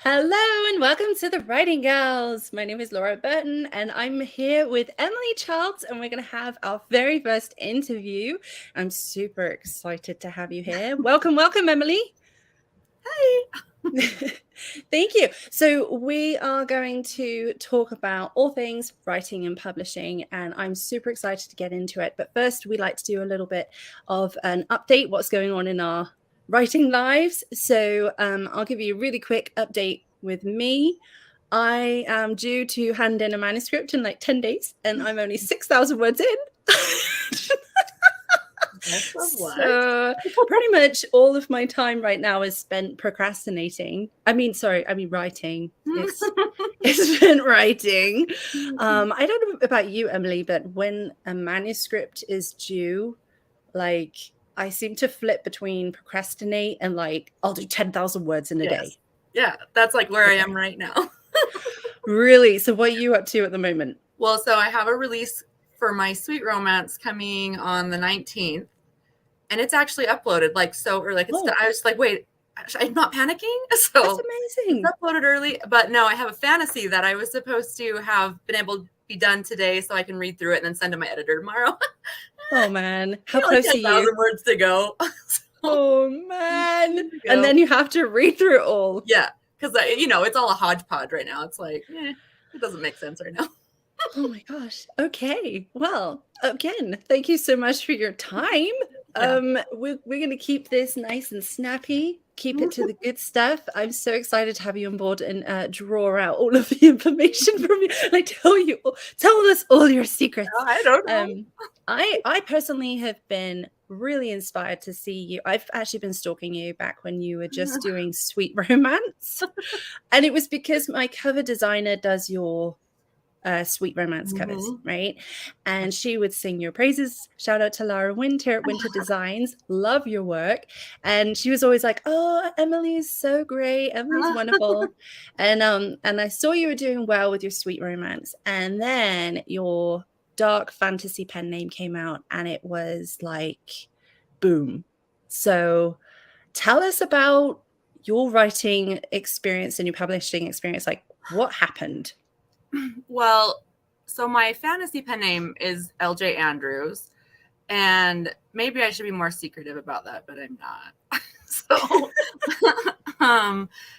Hello and welcome to the Writing Girls. My name is Laura Burton and I'm here with Emily CHILDS and we're going to have our very first interview. I'm super excited to have you here. Welcome, Emily. Hi. Thank you. So we are going to talk about all things writing and publishing, and I'm super excited to get into it. But first, we like to do a little bit of an update, what's going on in our writing lives. So I'll give you a really quick update with me. I am due to hand in a manuscript in like 10 days, and I'm only 6,000 words in. So pretty much all of my time right now is spent procrastinating. Writing. It's been writing. I don't know about you, Emily, but when a manuscript is due, like I seem to flip between procrastinate and like I'll do 10,000 words in a day. Yeah, that's like where I am right now. Really? So what are you up to at the moment? Well, so I have a release for my sweet romance coming on the 19th, and it's actually uploaded I was like, wait, I'm not panicking. So that's amazing. It's uploaded early, but no, I have a fantasy that I was supposed to have been able to be done today so I can read through it and then send to my editor tomorrow. Oh man, how close are you? 10,000 words to go. Oh man. And then you have to read through it all. Yeah, because it's all a hodgepodge right now. It's like, it doesn't make sense right now. Oh my gosh. Okay. Well, again, thank you so much for your time. Yeah. We're going to keep this nice and snappy. Keep it to the good stuff. I'm so excited to have you on board and draw out all of the information from you. Like tell us all your secrets. No, I don't know. I personally have been really inspired to see you. I've actually been stalking you back when you were just doing sweet romance. And it was because my cover designer does your sweet romance covers, right? And she would sing your praises. Shout out to Lara Winter at Winter Designs. Love your work. And she was always like, oh, Emily's so great. Emily's wonderful. And I saw you were doing well with your sweet romance. And then your dark fantasy pen name came out and it was like, boom. So tell us about your writing experience and your publishing experience. Like what happened? Well, so my fantasy pen name is LJ Andrews, and maybe I should be more secretive about that, but I'm not. So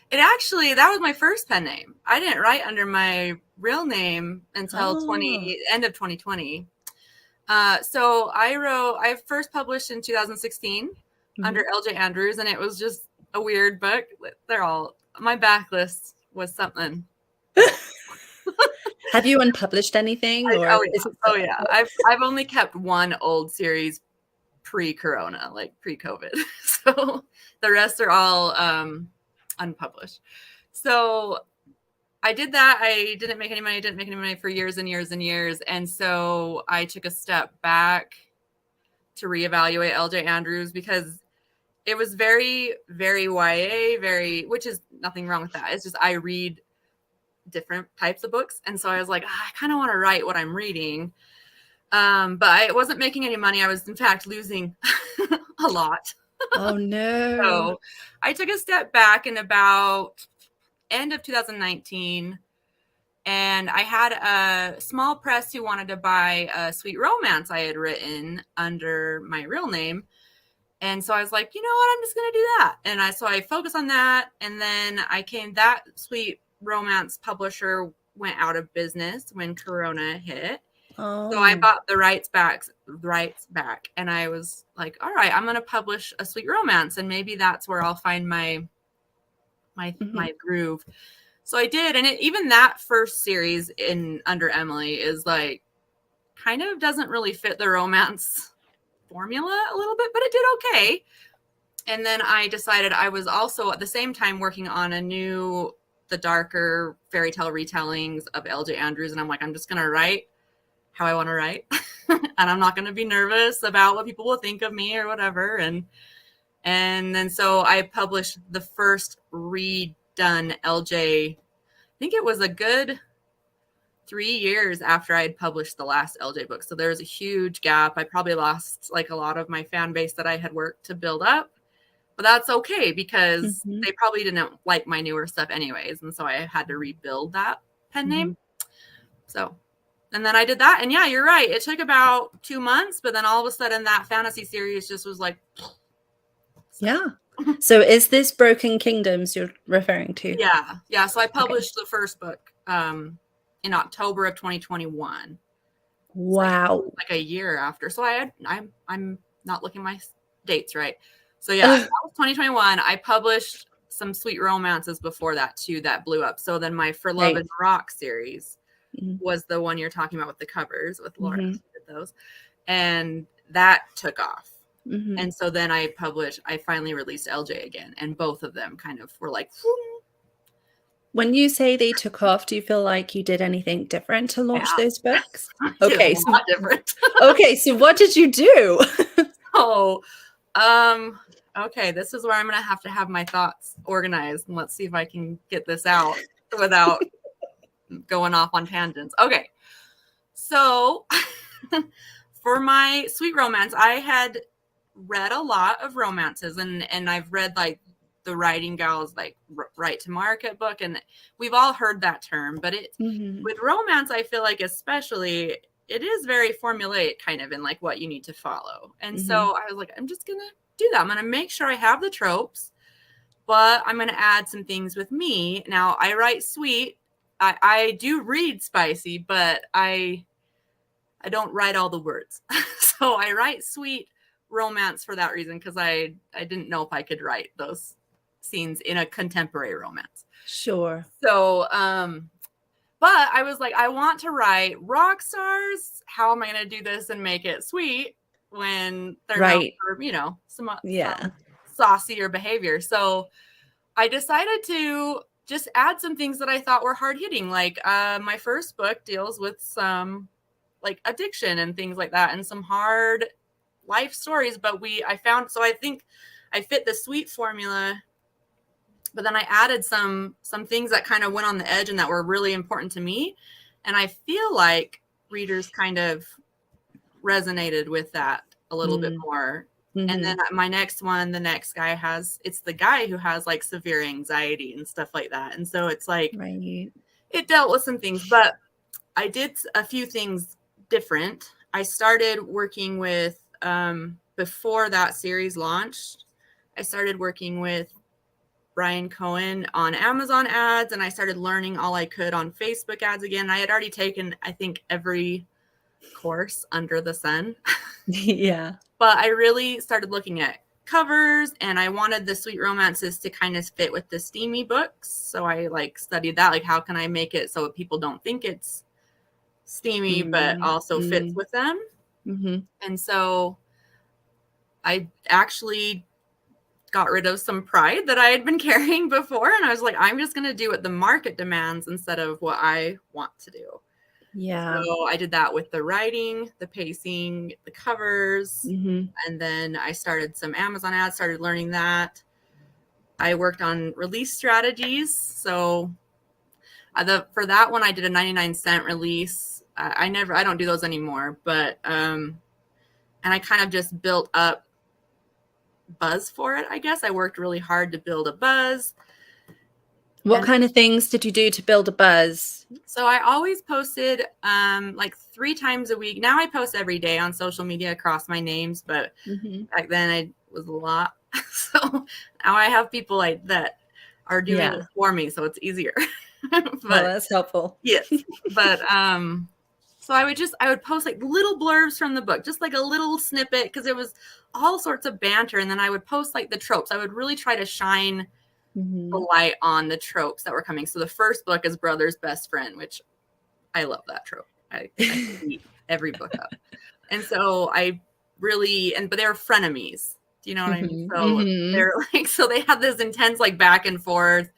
that was my first pen name. I didn't write under my real name until end of 2020. So I first published in 2016 under LJ Andrews, and it was just a weird book. My backlist was something. Have you unpublished anything? Oh yeah. I've only kept one old series pre-corona, like pre-COVID. So the rest are all unpublished. So I did that. I didn't make any money for years and years and years. And so I took a step back to reevaluate LJ Andrews because it was very, very YA, which is nothing wrong with that. It's just I read different types of books, and so I was like, I kind of want to write what I'm reading, but I wasn't making any money. I was in fact losing a lot. Oh no. So I took a step back in about end of 2019, and I had a small press who wanted to buy a sweet romance I had written under my real name. And so I was like, you know what, I'm just gonna do that. And so I focused on that, and then that sweet romance publisher went out of business when Corona hit. So I bought the rights back, and I was like, all right, I'm going to publish a sweet romance, and maybe that's where I'll find my groove. So I did, and even that first series under Emily is like kind of doesn't really fit the romance formula a little bit, but it did okay. And then I decided I was also at the same time working on the darker fairy tale retellings of LJ Andrews. And I'm like, I'm just going to write how I want to write. And I'm not going to be nervous about what people will think of me or whatever. And then so I published the first redone LJ. I think it was a good 3 years after I had published the last LJ book. So there was a huge gap. I probably lost like a lot of my fan base that I had worked to build up. But that's okay because Mhm. they probably didn't like my newer stuff anyways. And so I had to rebuild that pen name. Mhm. So, and then I did that. And yeah, you're right. It took about 2 months, but then all of a sudden that fantasy series just was like, Yeah. So is this Broken Kingdoms you're referring to? yeah. Yeah. So I Okay. published the first book in October of 2021. Wow. Like a year after. So I'm not looking my dates right. So yeah, that was 2021. I published some sweet romances before that too that blew up. So then my For Love Right. and Rock series Mhm. was the one you're talking about with the covers with Laura. Mhm. She did those. And that took off. Mhm. And so then I finally released LJ again. And both of them kind of were like, whoom. When you say they took off, do you feel like you did anything different to launch Yeah. those books? It's Okay, a so lot different. okay, so what did you do? So, okay, this is where I'm going to have my thoughts organized, and let's see if I can get this out without going off on tangents. Okay. So, for my sweet romance, I had read a lot of romances, and I've read like the Writing Gals like Right to Market book, and we've all heard that term, but Mhm. with romance, I feel like especially it is very formulaic kind of in like what you need to follow. And so Mhm. I was like, I'm just gonna do that. I'm gonna make sure I have the tropes, but I'm gonna add some things with me. Now I write sweet. I do read spicy, but I don't write all the words. So I write sweet romance for that reason, because I didn't know if I could write those scenes in a contemporary romance. Sure. So but I was like, I want to write rock stars. How am I going to do this and make it sweet when they're known Right. for, some Yeah. saucier behavior? So I decided to just add some things that I thought were hard hitting. Like my first book deals with some like addiction and things like that, and some hard life stories. But I think I fit the sweet formula, but then I added some things that kind of went on the edge and that were really important to me. And I feel like readers kind of resonated with that a little bit more. And then Mhm. my next one, the next guy it's the guy who has like severe anxiety and stuff like that. And so it's like, Right. it dealt with some things, but I did a few things different. I started working with, before that series launched, I started working with Brian Cohen on Amazon ads, and I started learning all I could on Facebook ads again. I had already taken, I think, every course under the sun. Yeah. But I really started looking at covers, and I wanted the sweet romances to kind of fit with the steamy books. So I like studied that, like how can I make it so people don't think it's steamy, but Mm. also fits Mm. with them. Mhm. And so I actually got rid of some pride that I had been carrying before. And I was like, I'm just going to do what the market demands instead of what I want to do. Yeah. So I did that with the writing, the pacing, the covers. Mhm. And then I started some Amazon ads, started learning that. I worked on release strategies. So for that one, I did a 99-cent release. I don't do those anymore, but, and I kind of just built up buzz for it. I guess I worked really hard to build a buzz. What And kind of things did you do to build a buzz? so I always posted like 3 times a week. Now I post every day on social media across my names, but Mhm. back then I was a lot. So now I have people like that are doing Yeah. it for me, so it's easier. Well, But that's helpful. yes, but so I would post like little blurbs from the book, just like a little snippet, because it was all sorts of banter, and then I would post like the tropes. I would really try to shine the Mhm. light on the tropes that were coming. So the first book is Brother's Best Friend, which I love that trope. I eat every book up. And so but they were frenemies. Do you know what I mean? Mhm. So Mhm. they're like, so they had this intense like back and forth.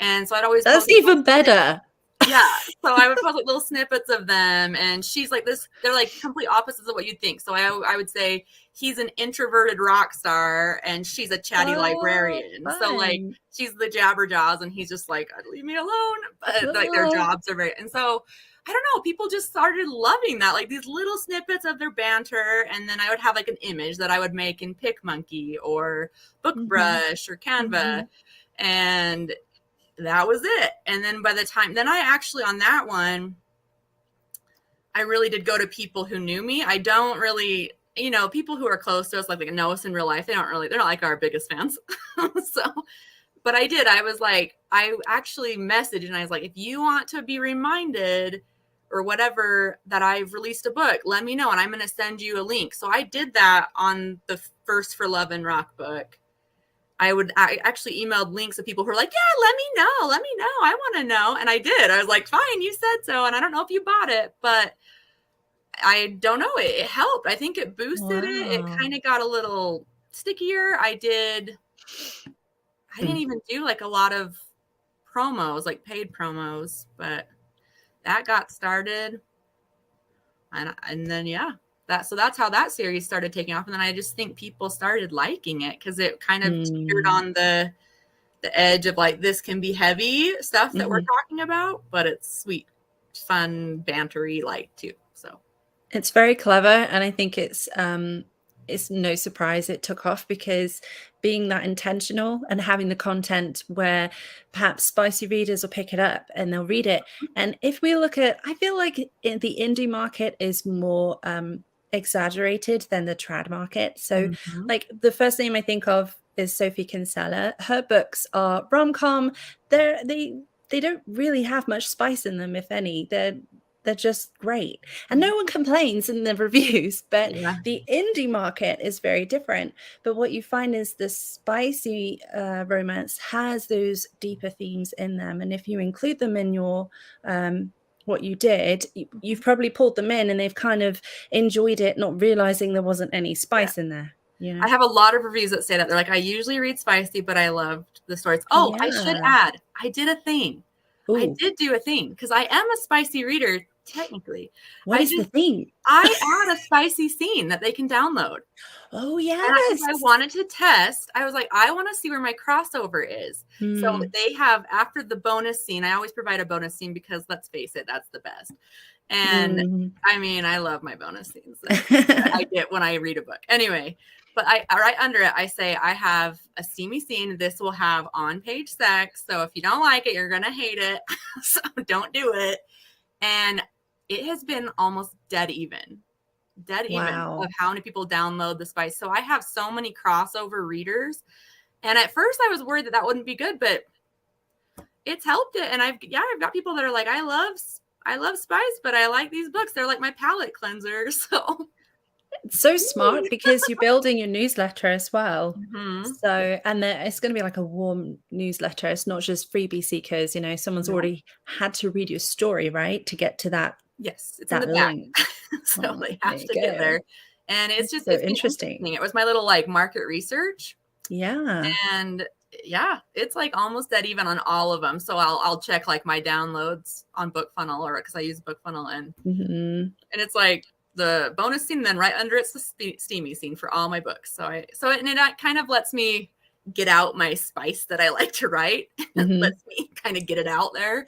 And so I'd always That's post, even better. yeah. So I would post like little snippets of them, and she's like this. They're like complete opposites of what you'd think. So I would say he's an introverted rock star, and she's a chatty Oh, librarian. So like fun. she's the jabberjaws, and he's just like, leave me alone. But like their Oh. jobs are very, and so I don't know, people just started loving that, like these little snippets of their banter. And then I would have like an image that I would make in PicMonkey or BookBrush or Canva. And that was it. And then by the time, then I actually on that one, I really did go to people who knew me. I don't really, you know, people who are close to us, like know us in real life, they're not like our biggest fans. So, but I did. I was like, I actually messaged and I was like, if you want to be reminded or whatever that I've released a book, let me know and I'm going to send you a link. So I did that on the first For Love and Rock book. I actually emailed links of people who were like, yeah, let me know. I want to know. And I did. I was like, fine, you said so. And I don't know if you bought it, but I don't know. It helped. I think it boosted it. It kind of got a little stickier. I didn't even do like a lot of promos, like paid promos, but that got started. And then, yeah, that's how that series started taking off. And then I just think people started liking it because it kind of teetered on the edge of like, this can be heavy stuff that we're talking about, but it's sweet, fun, bantery light too. So it's very clever, and I think it's no surprise it took off, because being that intentional and having the content where perhaps spicy readers will pick it up and they'll read it. And if we look at, I feel like the indie market is more exaggerated than the trad market. So like the first name I think of is Sophie Kinsella. Her books are rom-com. They don't really have much spice in them, if any. They're just great. And no one complains in the reviews, but the indie market is very different. But what you find is the spicy romance has those deeper themes in them. And if you include them in your what you did, you've probably pulled them in and they've kind of enjoyed it, not realizing there wasn't any spice in there. Yeah. I have a lot of reviews that say that. They're like, I usually read spicy, but I loved the stories. Oh, I should add, I did a thing. Ooh. I did do a thing because I am a spicy reader, technically. What is the thing? I add a spicy scene that they can download. Oh, yes. And I wanted to test. I was like, I want to see where my crossover is. So they have, after the bonus scene, I always provide a bonus scene because let's face it, that's the best. And I mean, I love my bonus scenes that I get when I read a book. Anyway, but right under it, I say I have a steamy scene. This will have on-page sex. So if you don't like it, you're going to hate it. So don't do it. And it has been almost dead even of how many people download the spice. So I have so many crossover readers. And at first I was worried that wouldn't be good, but it's helped it. And I've got people that are like, I love spice, but I like these books. They're like my palate cleanser. So it's so smart because you're building your newsletter as well. So, and it's going to be like a warm newsletter. It's not just freebie seekers, you know, someone's already had to read your story, right? To get to that. Yes. It's in the link. So they have to get there. And it's just, it's interesting. It was my little like market research. Yeah. And yeah, it's like almost dead even on all of them. So I'll check like my downloads on BookFunnel, or because I use BookFunnel, and it's like the bonus scene, then right under it's the steamy scene for all my books. So it kind of lets me get out my spice that I like to write. And lets me kind of get it out there.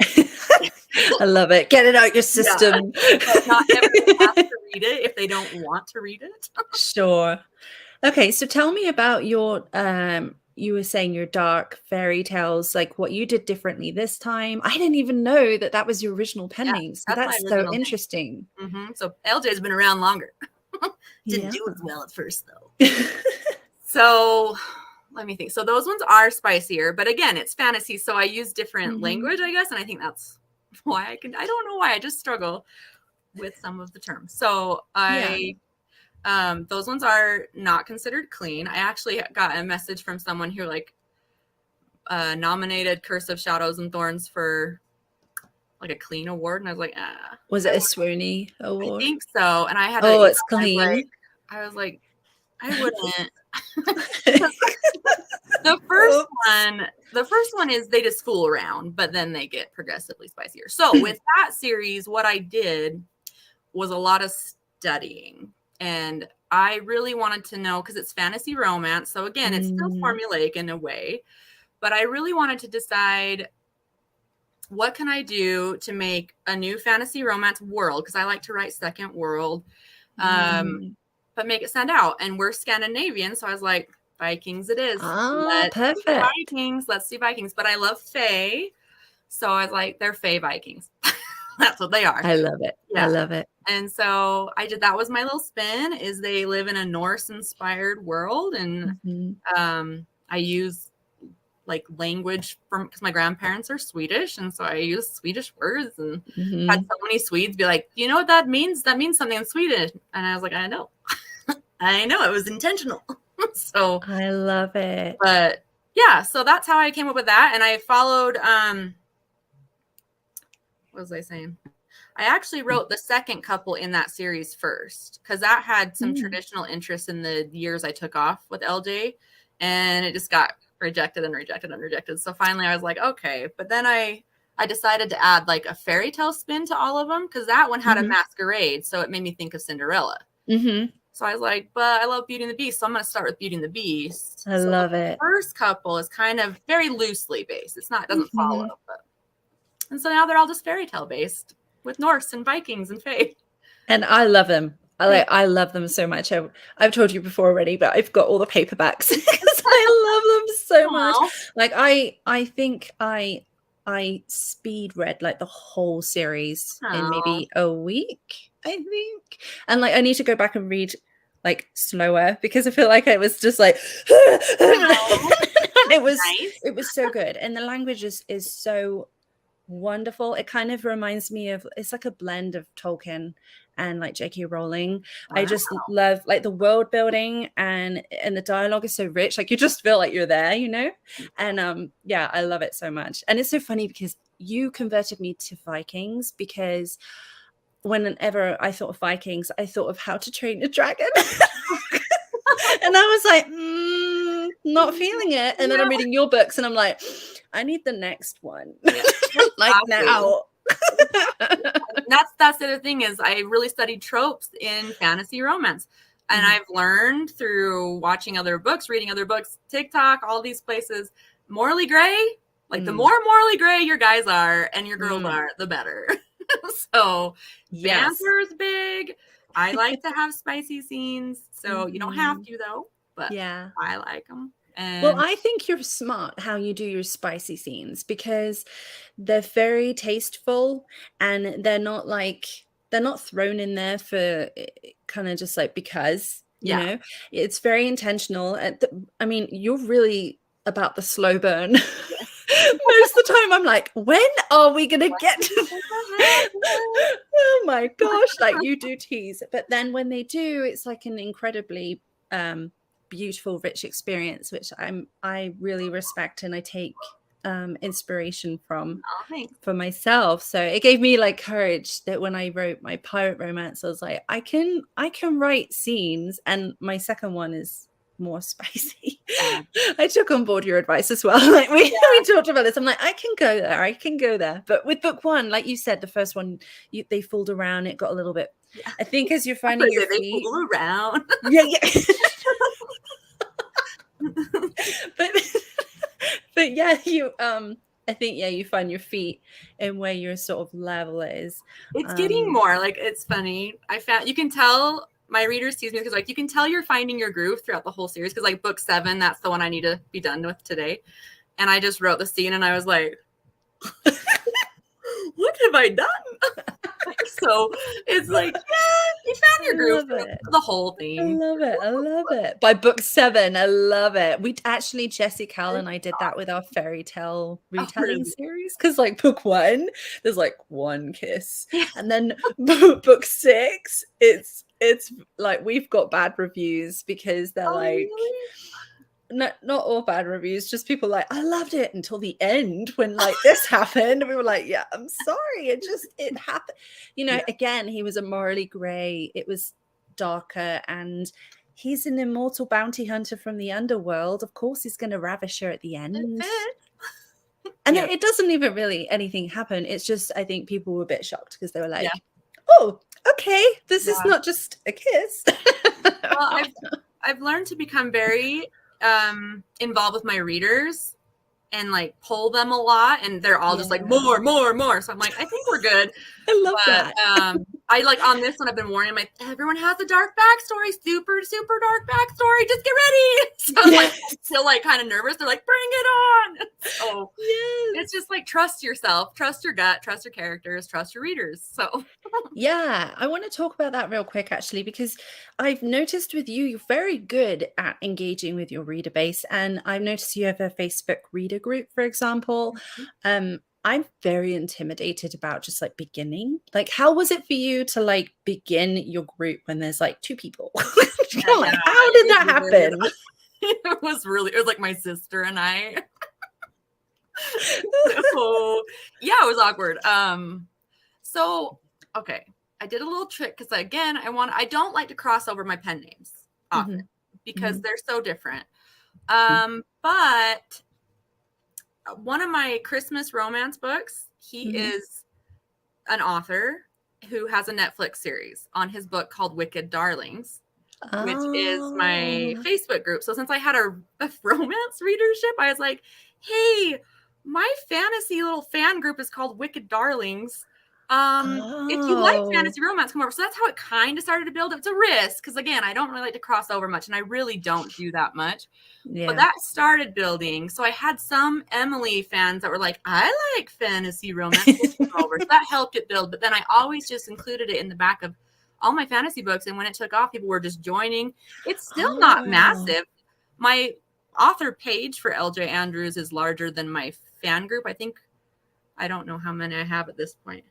I love it. Get it out your system. Yeah. Not everyone has to read it if they don't want to read it. Sure. Okay, so tell me about your you were saying your dark fairy tales, like what you did differently this time. I didn't even know that was your original pen name. So that's so interesting. So LJ's been around longer. Didn't do as well at first though. So let me think. So those ones are spicier, but again, it's fantasy. So I use different language, I guess. And I think that's why I don't know why I just struggle with some of the terms. So those ones are not considered clean. I actually got a message from someone who like nominated Curse of Shadows and Thorns for like a clean award. And I was like, Was it a swoony award? I think so. And I had it's clean. I was like, I wouldn't. The first one is they just fool around, but then they get progressively spicier. So with that series, what I did was a lot of studying. And I really wanted to know, because it's fantasy romance. So again, it's still formulaic in a way, but I really wanted to decide what can I do to make a new fantasy romance world? Because I like to write second world, but make it stand out. And we're Scandinavian, so I was like, Vikings it is. Perfect. Vikings. Let's do Vikings. But I love Fae, so I was like, they're Fae Vikings. That's what they are. I love it. Yeah. I love it. And so I did, that was my little spin, is they live in a Norse inspired world. And I use like language from, because my grandparents are Swedish. And so I use Swedish words, and had so many Swedes be like, you know what that means? That means something in Swedish. And I was like, I know. I know, it was intentional. So I love it. But yeah, so that's how I came up with that. And I followed, what was I saying? I actually wrote the second couple in that series first, because that had some traditional interest in the years I took off with LJ, and it just got rejected and rejected and rejected. So finally I was like, okay. But then I decided to add like a fairy tale spin to all of them, because that one had a masquerade. So it made me think of Cinderella. So I was like, but I love Beauty and the Beast, so I'm going to start with Beauty and the Beast. I love it. The first couple is kind of very loosely based. It's not, it doesn't follow. But, and so now they're all just fairy tale based with Norse and Vikings and Fae. And I love them. I love them so much. I've told you before already, but I've got all the paperbacks because I love them so much. Like I think I speed read like the whole series in maybe a week, I think. And like I need to go back and read like slower, because I feel like it was just like it was so good. And the language is so wonderful. It kind of reminds me of, it's like a blend of Tolkien and like J.K. Rowling. I just love like the world building, and the dialogue is so rich. Like you just feel like you're there, you know? And yeah, I love it so much. And it's so funny because you converted me to Vikings, because whenever I thought of Vikings, I thought of How to Train a Dragon. And I was like, not feeling it. And then I'm reading your books and I'm like, I need the next one. Like now. That's the other thing, is I really studied tropes in fantasy romance. And I've learned through watching other books, reading other books, TikTok, all these places, morally gray, like the more morally gray your guys are and your girls are, the better. So banter is big. I like to have spicy scenes. So you don't have to though, but yeah, I like them. And well, I think you're smart how you do your spicy scenes, because they're very tasteful, and they're not thrown in there for kind of just like because, you know, it's very intentional. I mean, you're really about the slow burn. Most of the time I'm like, when are we gonna get to oh my gosh, like you do tease. But then when they do, it's like an incredibly beautiful, rich experience, which I really respect, and I take inspiration from for myself. So it gave me like courage that when I wrote my pirate romance, I was like, I can write scenes, and my second one is more spicy. I took on board your advice as well. Like we talked about this. I'm like, I can go there. But with book one, like you said, the first one, they fooled around. It got a little bit. I think as you're finding your feet, they fool around. but yeah, you I think you find your feet and where your sort of level is. It's getting more like, it's funny. I found you can tell. My readers tease me because like you can tell you're finding your groove throughout the whole series, because like book 7, that's the one I need to be done with today. And I just wrote the scene and I was like, what have I done? So it's like, you found your groove for the whole thing. I love it. By book 7, I love it. We actually, Jessie Cal and I did that with our fairy tale retelling series, because like book 1, there's like one kiss, and then book 6, it's like we've got bad reviews because they're like, really? Not all bad reviews, just people like, I loved it until the end when like this happened. And we were like, yeah, I'm sorry. It happened. You know, again, he was a morally gray. It was darker, and he's an immortal bounty hunter from the underworld. Of course, he's going to ravish her at the end. And it doesn't even really anything happen. It's just, I think people were a bit shocked because they were like, oh, okay, this is not just a kiss. Well, I've learned to become very involved with my readers and like pull them a lot, and they're all just like more. So I'm like, I think we're good. I love But that. I like on this one, I've been warning, I'm like, everyone has a dark backstory, super, super dark backstory. Just get ready. So I'm like, still like kind of nervous. They're like, bring it on. So it's just like, trust yourself, trust your gut, trust your characters, trust your readers. So Yeah, I want to talk about that real quick, actually, because I've noticed with you, you're very good at engaging with your reader base. And I've noticed you have a Facebook reader group, for example. I'm very intimidated about just like beginning. Like, how was it for you to like begin your group when there's like 2 people? I'm like, how did that happen? It was like my sister and I. So yeah, it was awkward. So okay, I did a little trick because again, I don't like to cross over my pen names often because they're so different. But one of my Christmas romance books, he is an author who has a Netflix series on his book called Wicked Darlings, which is my Facebook group. So since I had a romance readership, I was like, hey, my fantasy little fan group is called Wicked Darlings. If you like fantasy romance, come over. So that's how it kind of started to build. It's a risk because again, I don't really like to cross over much, and I really don't do that much. But that started building. So I had some Emily fans that were like, I like fantasy romance. Over. So that helped it build. But then I always just included it in the back of all my fantasy books. And when it took off, people were just joining. It's still not massive. My author page for LJ Andrews is larger than my fan group. I don't know how many I have at this point.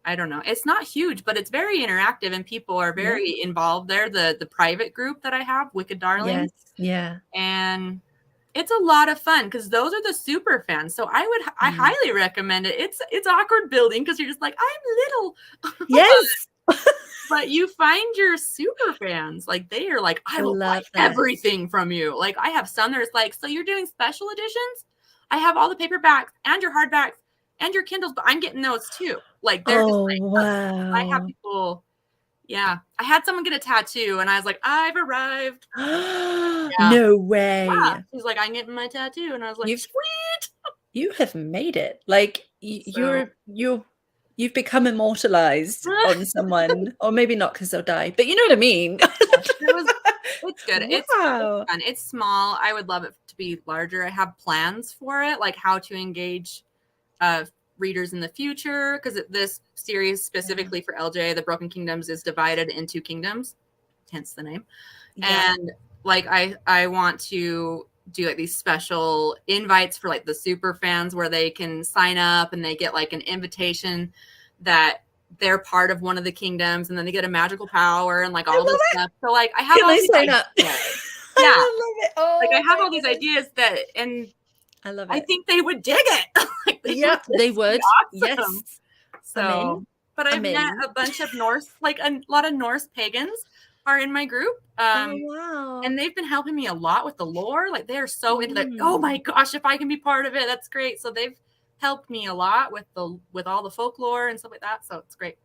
I don't know. It's not huge, but it's very interactive and people are very involved there. The private group that I have, Wicked Darlings. Yeah. And it's a lot of fun because those are the super fans. So I highly recommend it. It's awkward building because you're just like, I'm little. Yes. But you find your super fans. Like they are like, I will buy everything from you. Like I have some that's like, so you're doing special editions? I have all the paperbacks and your hardbacks and your Kindles, but I'm getting those too. Like they're just like, wow. I have people. Yeah. I had someone get a tattoo and I was like, I've arrived. No way. Yeah. She's like, I'm getting my tattoo. And I was like, sweet. You have made it. Like you've become immortalized on someone, or maybe not because they'll die, but you know what I mean. It's good. It's fun. It's small. I would love it to be larger. I have plans for it, like how to engage readers in the future, because this series specifically for LJ, the Broken Kingdoms, is divided into kingdoms, hence the name. And like I want to do like these special invites for like the super fans where they can sign up and they get like an invitation that they're part of one of the kingdoms and then they get a magical power and like all this stuff. So like I have all these ideas. I love it. Oh, like I have all these ideas that, and I love it. I think they would dig it. Like they would. Awesome. Yes. So, but I've met a bunch of Norse, like a lot of Norse pagans are in my group. Wow. And they've been helping me a lot with the lore. Like they are so into that. Oh my gosh, if I can be part of it, that's great. So they've helped me a lot with all the folklore and stuff like that. So it's great.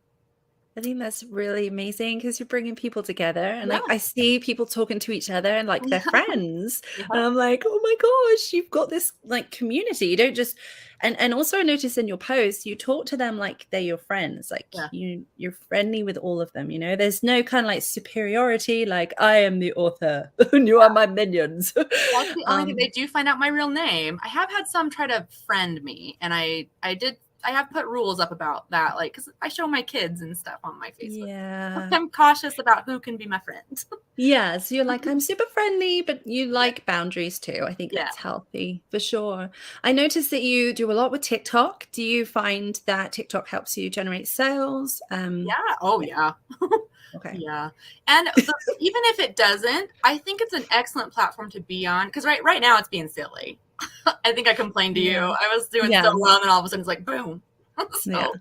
I think that's really amazing because you're bringing people together, and like I see people talking to each other and like they're friends, and I'm like, oh my gosh, you've got this like community. You don't just, and also I notice in your posts you talk to them like they're your friends, like you're friendly with all of them. You know, there's no kind of like superiority, like I am the author and you are my minions. That's the only thing. They do find out my real name. I have had some try to friend me, and I have put rules up about that, like, because I show my kids and stuff on my Facebook. Yeah. I'm cautious about who can be my friend. Yeah, so you're like, I'm super friendly, but you like boundaries too. I think that's healthy for sure. I noticed that you do a lot with TikTok. Do you find that TikTok helps you generate sales? Yeah. Oh, yeah. Okay. Yeah. And even if it doesn't, I think it's an excellent platform to be on, because right now it's being silly. I think I complained to you. I was doing so well, and then all of a sudden it's like boom. So,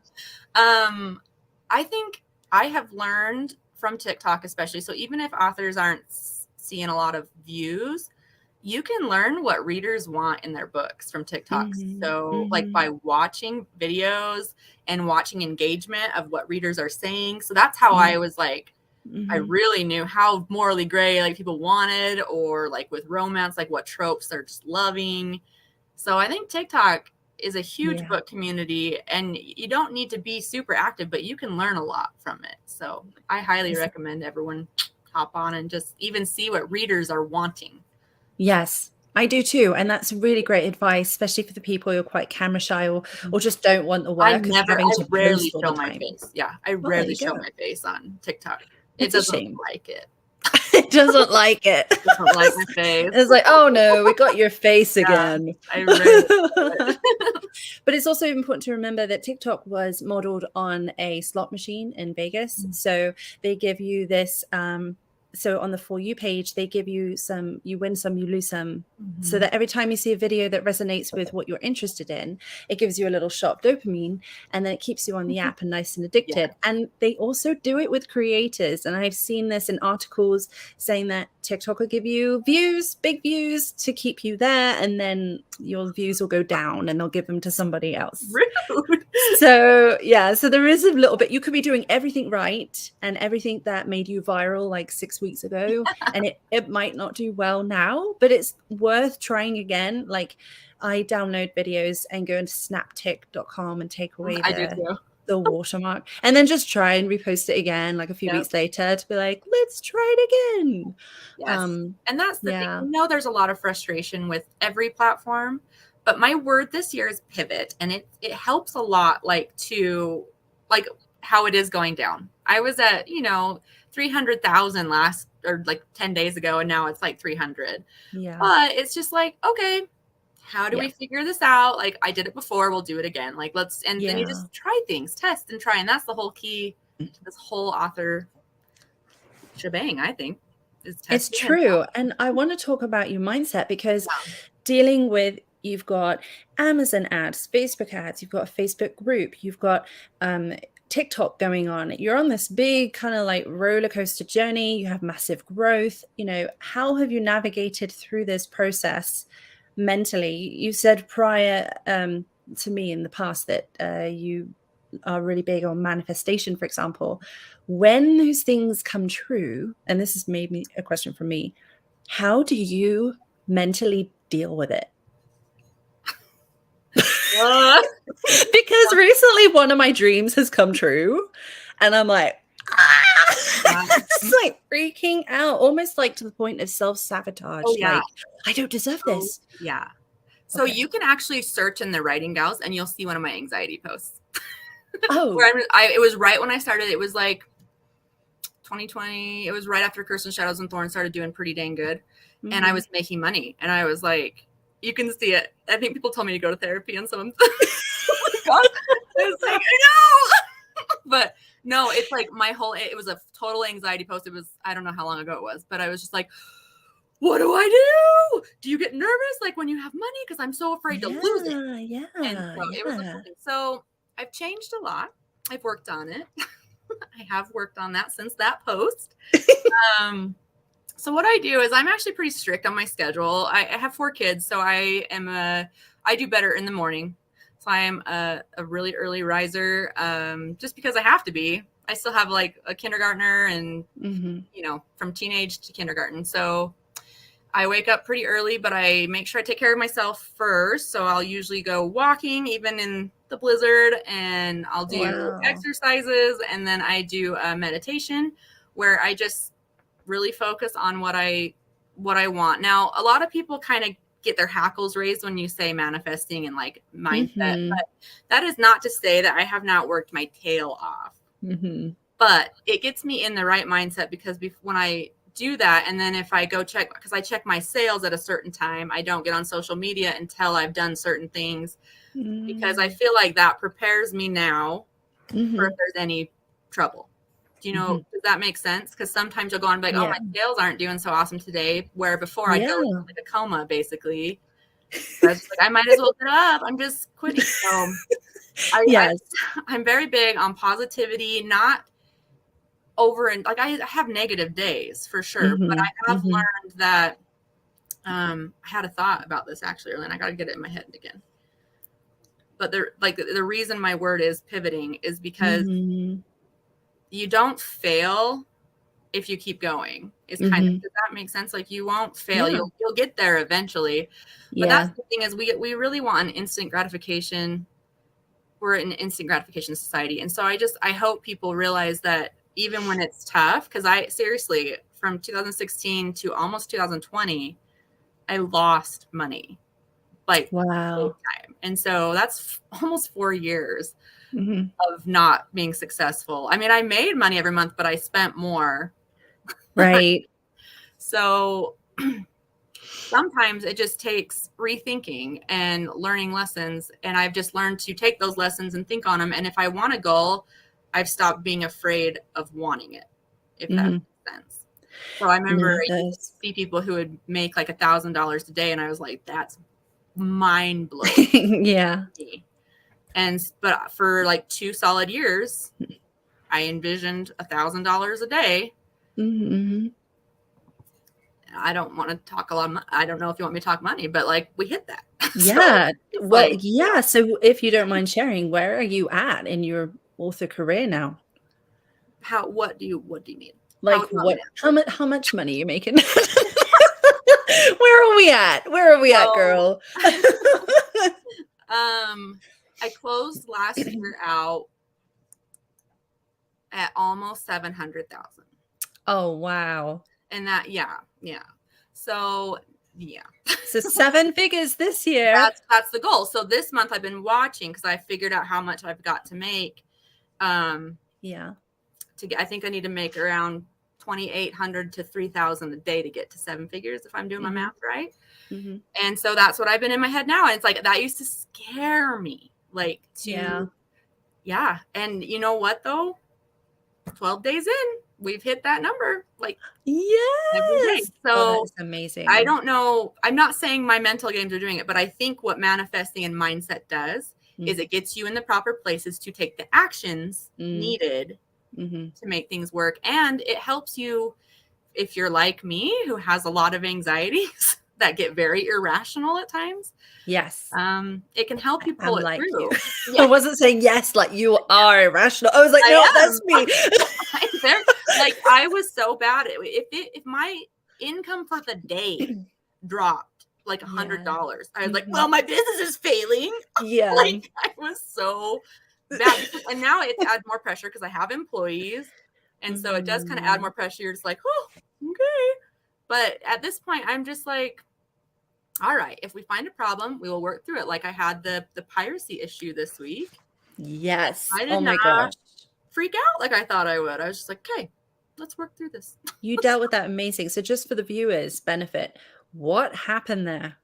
I think I have learned from TikTok, especially. So even if authors aren't seeing a lot of views, you can learn what readers want in their books from TikTok. So like by watching videos and watching engagement of what readers are saying. So that's how I was like, I really knew how morally gray like people wanted, or like with romance, like what tropes they're just loving. So I think TikTok is a huge Yeah. book community, and you don't need to be super active, but you can learn a lot from it. So I highly recommend everyone hop on and just even see what readers are wanting. Yes, I do too. And that's really great advice, especially for the people who are quite camera shy or just don't want the work of having I to rarely post all show the my time. face. Yeah, I Well, there rarely you show go. my face on TikTok. It That's a doesn't shame. like it. It doesn't like it. It doesn't like my face. It's like, oh no, we got your face Yeah, again. I rarely show it. But it's also important to remember that TikTok was modeled on a slot machine in Vegas. So they give you this. So on the For You page, they give you some, you win some, you lose some. So that every time you see a video that resonates with what you're interested in, it gives you a little shot of dopamine, and then it keeps you on the app and nice and addicted. Yeah. And they also do it with creators. And I've seen this in articles saying that TikTok will give you views, big views, to keep you there, and then your views will go down and they'll give them to somebody else. Rude. So yeah, so there is a little bit, you could be doing everything right and everything that made you viral like 6 weeks ago, and it might not do well now, but it's worth trying again. Like, I download videos and go into snaptic.com and take away I do too. the watermark, and then just try and repost it again like a few weeks later to be like, let's try it again. Yes. And that's the Yeah. thing. There's a lot of frustration with every platform, but my word this year is pivot, and it helps a lot, like how it is going down. I was at 300,000 last, or like 10 days ago, and now it's like 300. Yeah. But it's just like, okay, how do we figure this out? Like, I did it before, we'll do it again. Like, then you just try things, test and try. And that's the whole key to this whole author shebang, I think. It's true. And I want to talk about your mindset, because dealing with, you've got Amazon ads, Facebook ads, you've got a Facebook group, you've got TikTok going on. You're on this big kind of like roller coaster journey. You have massive growth. How have you navigated through this process mentally? You said prior to me in the past that you are really big on manifestation, for example. When those things come true, and this has made me a question for me, how do you mentally deal with it? Because recently one of my dreams has come true, and I'm like, it's like freaking out, almost like to the point of self-sabotage. Oh, yeah. Like, I don't deserve this. Yeah. So you can actually search in the writing gals, and you'll see one of my anxiety posts. Oh, where it was right when I started. It was like 2020. It was right after Curse and Shadows and Thorns started doing pretty dang good. Mm-hmm. And I was making money. And I was like, you can see it. I think people told me to go to therapy and some. Oh my God. I was like, I know. But no, it's like it was a total anxiety post. It was, I don't know how long ago it was, but I was just like, what do I do? Do you get nervous like when you have money? Because I'm so afraid to lose it. Yeah. And so it was a thing. So I've changed a lot. I've worked on it. I have worked on that since that post. So what I do is I'm actually pretty strict on my schedule. I have 4 kids, so I do better in the morning. So I am a really early riser, just because I have to be. I still have like a kindergartner and, from teenage to kindergarten. So I wake up pretty early, but I make sure I take care of myself first. So I'll usually go walking, even in the blizzard, and I'll do exercises. And then I do a meditation where I just really focus on what I want. Now, a lot of people kind of get their hackles raised when you say manifesting and like mindset, but that is not to say that I have not worked my tail off. But it gets me in the right mindset, because when I do that, and then if I go check, because I check my sales at a certain time, I don't get on social media until I've done certain things, because I feel like that prepares me now for if there's any trouble. Do you know, does that make sense? Because sometimes you'll go on and be like, oh, my sales aren't doing so awesome today, where before I go into like a coma, basically. So I was just like, I might as well get up. I'm just quitting. So I'm very big on positivity, not over, and like I have negative days for sure, but I have learned that I had a thought about this actually earlier, and I got to get it in my head again. But the reason my word is pivoting is because you don't fail if you keep going. Is kind of, Mhm. does that make sense? Like you won't fail. Yeah. You'll get there eventually. But Yeah. that's the thing, is we really want an instant gratification. We're an instant gratification society. And so I hope people realize that even when it's tough, because I seriously, from 2016 to almost 2020, I lost money, like big Wow. time. And so that's almost 4 years Mhm. of not being successful. I mean, I made money every month, but I spent more. Right. So sometimes it just takes rethinking and learning lessons. And I've just learned to take those lessons and think on them. And if I want a goal, I've stopped being afraid of wanting it, if that Mhm. makes sense. So I remember No, I that used to is see people who would make like $1,000 a day, and I was like, that's mind blowing yeah. to me. But for like 2 solid years, I envisioned $1,000 a day. Mhm. I don't want to talk a lot of I don't know if you want me to talk money, but like we hit that. Yeah. So it's Well, like, yeah. So if you don't mind sharing, where are you at in your author career now? what do you mean? How Like do you want me what, to answer it? how much money are you making? Where are we at? Where are we at, So, girl? I closed last year out at almost 700,000. Oh, wow. And that, yeah. So, yeah. So 7 figures this year. That's the goal. So this month I've been watching, because I figured out how much I've got to make. Yeah. I think I need to make around 2,800 to 3,000 a day to get to 7 figures, if I'm doing my math right. Mhm. And so that's what I've been in my head now. And it's like, that used to scare me. Like yeah. And you know what though? 12 days in, we've hit that number like every day. Yes. Oh, that So is amazing. I don't know. I'm not saying my mental games are doing it, but I think what manifesting and mindset does is it gets you in the proper places to take the actions needed to make things work. And it helps you, if you're like me, who has a lot of anxieties that get very irrational at times. Yes. It can help you I'm pull it like through. you. Yeah. I wasn't saying yes, like you are irrational. I was like, no, that's me. Like I was so bad at it. If my income for the day dropped like $100, I was like, well, my business is failing. Yeah. Like I was so bad. And now it's add more pressure because I have employees. And so it does kind of add more pressure. You're just like, oh, okay. But at this point, I'm just like, all right, if we find a problem, we will work through it. Like I had the piracy issue this week. Yes. I did Oh my not gosh. freak out like I thought I would. I was just like, okay, let's work through this. You dealt with that amazing. So just for the viewers' benefit, what happened there?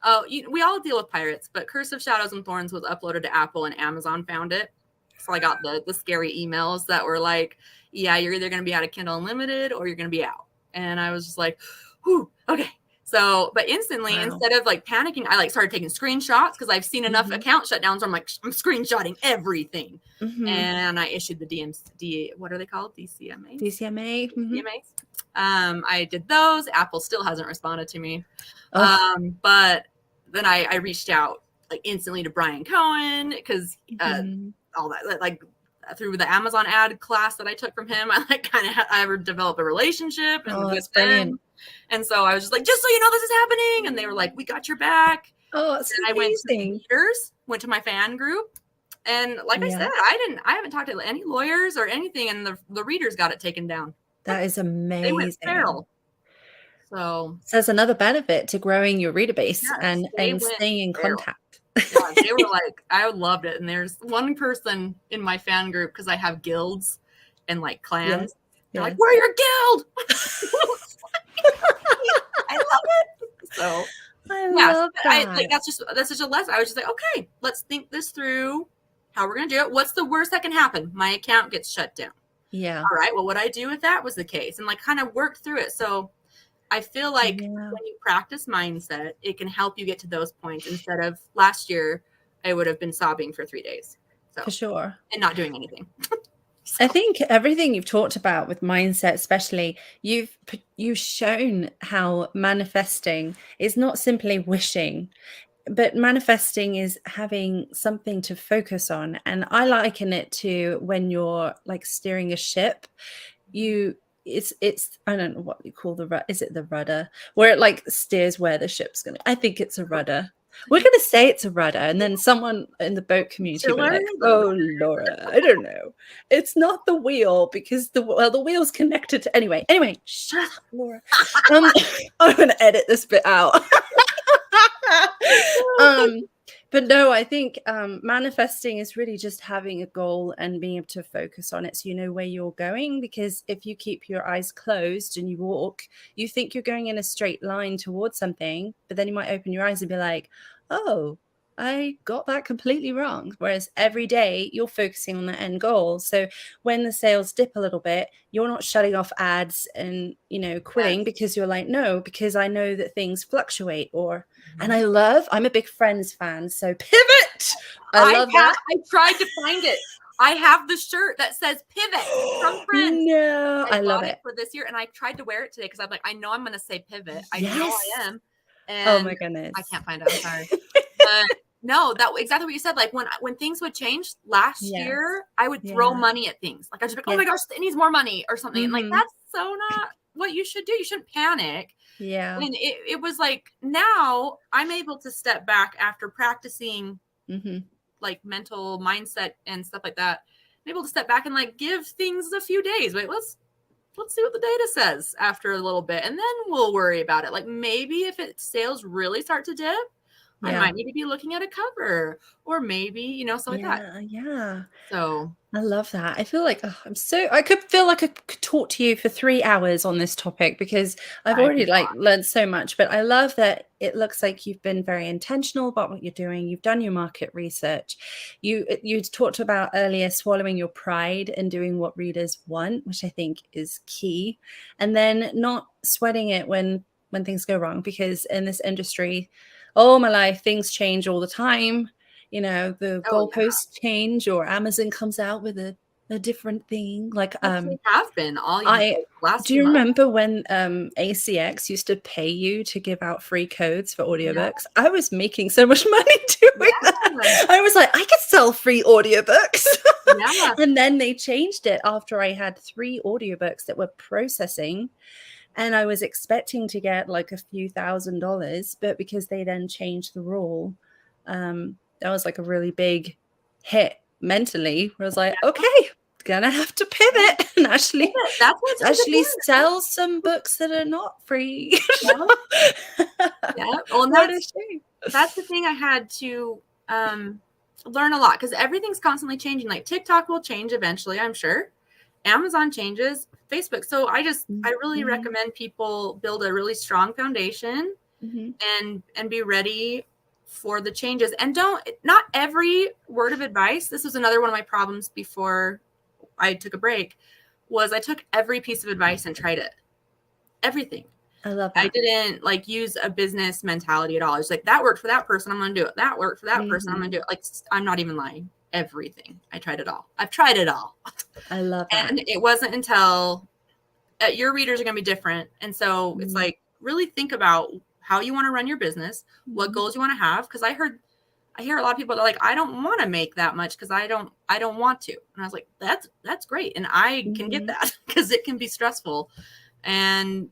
Oh, we all deal with pirates, but Curse of Shadows and Thorns was uploaded to Apple and Amazon found it. So I got the scary emails that were like, yeah, you're either going to be out of Kindle Unlimited or you're going to be out. And I was just like, whew, okay. So, but instantly, instead of like panicking, I like started taking screenshots because I've seen enough account shutdowns where I'm like, I'm screenshotting everything. And I issued the DMC, what are they called? DCMAs? DCMA. DCMAs. I did those. Apple still hasn't responded to me. But then I reached out like instantly to Brian Cohen because all that, like through the Amazon ad class that I took from him, I like kind of I developed a relationship and with them. And so I was just like, just so you know, this is happening. And they were like, we got your back. Oh, it's and I went to readers, went to my fan group. And like I said, I haven't talked to any lawyers or anything. And the readers got it taken down. That is amazing. They went feral. So there's another benefit to growing your reader base and staying in contact. Yeah, they were like, I loved it. And there's one person in my fan group, because I have guilds and like clans. They're like, we're your guild. I love it. So I love that. like that's just a lesson. I was just like, okay, let's think this through. How we're gonna do it. What's the worst that can happen? My account gets shut down. Yeah. All right. Well, what I do if that was the case, and like kind of work through it. So I feel like when you practice mindset, it can help you get to those points instead of last year, I would have been sobbing for 3 days. So, for sure. And not doing anything. I think everything you've talked about with mindset, especially, you've shown how manifesting is not simply wishing, but manifesting is having something to focus on. And I liken it to when you're like steering a ship, you it's I don't know what you call the is it the rudder where it like steers where the ship's gonna. I think it's a rudder. We're gonna say it's a rudder, and then someone in the boat community will be like, "Oh, Laura, I don't know. It's not the wheel because the wheel's connected to anyway. Anyway, shut up, Laura. I'm gonna edit this bit out. But no, I think manifesting is really just having a goal and being able to focus on it so you know where you're going. Because if you keep your eyes closed and you walk, you think you're going in a straight line towards something, but then you might open your eyes and be like, oh, I got that completely wrong. Whereas every day you're focusing on the end goal. So when the sales dip a little bit, you're not shutting off ads and, quitting because you're like, no, because I know that things fluctuate and I'm a big Friends fan. So pivot. I love that. I tried to find it. I have the shirt that says pivot from Friends. No, I love it for this year. And I tried to wear it today because I'm like, I know I'm going to say pivot. I Yes. know I am. And Oh my goodness. I can't find it. I'm sorry. But no, that exactly what you said. Like when things would change last year, I would throw money at things. Like I was like, oh my gosh, it needs more money or something. And like, that's so not what you should do. You shouldn't panic. Yeah. And it was like, now I'm able to step back after practicing like mental mindset and stuff like that. I'm able to step back and like give things a few days. Wait, let's see what the data says after a little bit. And then we'll worry about it. Like maybe if sales really start to dip, I might need to be looking at a cover or maybe, something like that. Yeah. So I love that. I feel like I could feel like I could talk to you for 3 hours on this topic because I've already learned so much, but I love that it looks like you've been very intentional about what you're doing. You've done your market research. You talked about earlier swallowing your pride and doing what readers want, which I think is key. And then not sweating it when things go wrong, because in this industry, all my life, things change all the time. The goalposts change, or Amazon comes out with a different thing. Like have been all last. Do you remember when ACX used to pay you to give out free codes for audiobooks? Yeah. I was making so much money doing that. I was like, I could sell free audiobooks. Yeah. And then they changed it after I had 3 audiobooks that were processing. And I was expecting to get like a few $1,000s, but because they then changed the rule, that was like a really big hit mentally. Where I was like, okay, gonna have to pivot and actually sell some books that are not free. Yeah. Well, and that's the thing I had to learn a lot, because everything's constantly changing. Like TikTok will change eventually, I'm sure. Amazon changes, Facebook. So I really recommend people build a really strong foundation and be ready for the changes. And not every word of advice. This was another one of my problems before I took a break, was I took every piece of advice and tried it. Everything. I love that. I didn't like use a business mentality at all. It's like, that worked for that person, I'm going to do it. That worked for that person, I'm going to do it. Like, I'm not even lying. Everything. I tried it all. I've tried it all. I love that. And it wasn't until your readers are going to be different. And so it's like, really think about how you want to run your business, what goals you want to have. Because I hear a lot of people that are like, I don't want to make that much because I don't want to. And I was like, that's great. And I can get that, because it can be stressful. And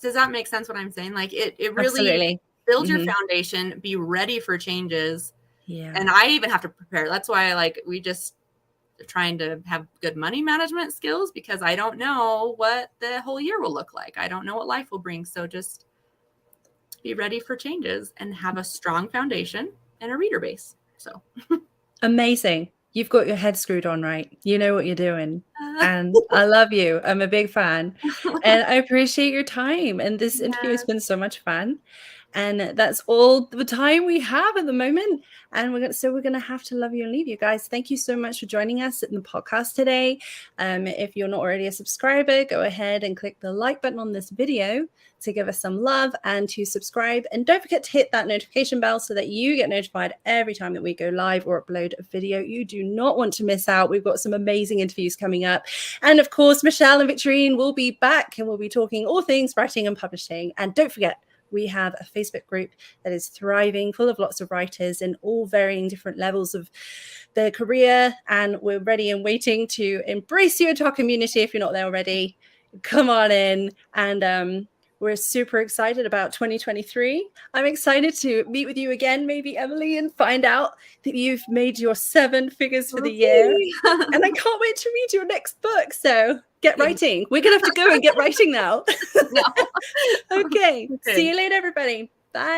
does that make sense what I'm saying? Like it really build your foundation, be ready for changes. Yeah. And I even have to prepare. That's why we just are trying to have good money management skills, because I don't know what the whole year will look like. I don't know what life will bring. So just be ready for changes and have a strong foundation and a reader base. So amazing. You've got your head screwed on right. You know what you're doing. And I love you. I'm a big fan. And I appreciate your time. And this interview has been so much fun. And that's all the time we have at the moment. And we're going to have to love you and leave you guys. Thank you so much for joining us in the podcast today. If you're not already a subscriber, go ahead and click the like button on this video to give us some love and to subscribe. And don't forget to hit that notification bell so that you get notified every time that we go live or upload a video. You do not want to miss out. We've got some amazing interviews coming up. And of course, Michelle and Victorine will be back, and we'll be talking all things writing and publishing. And don't forget, We have a Facebook group that is thriving, full of lots of writers in all varying different levels of their career. And we're ready and waiting to embrace you into our community. If you're not there already, come on in. And we're super excited about 2023. I'm excited to meet with you again, maybe, Emily, and find out that you've made your 7 figures for the year. And I can't wait to read your next book. So get writing. We're going to have to go and get writing now. No. Okay. See you later, everybody. Bye.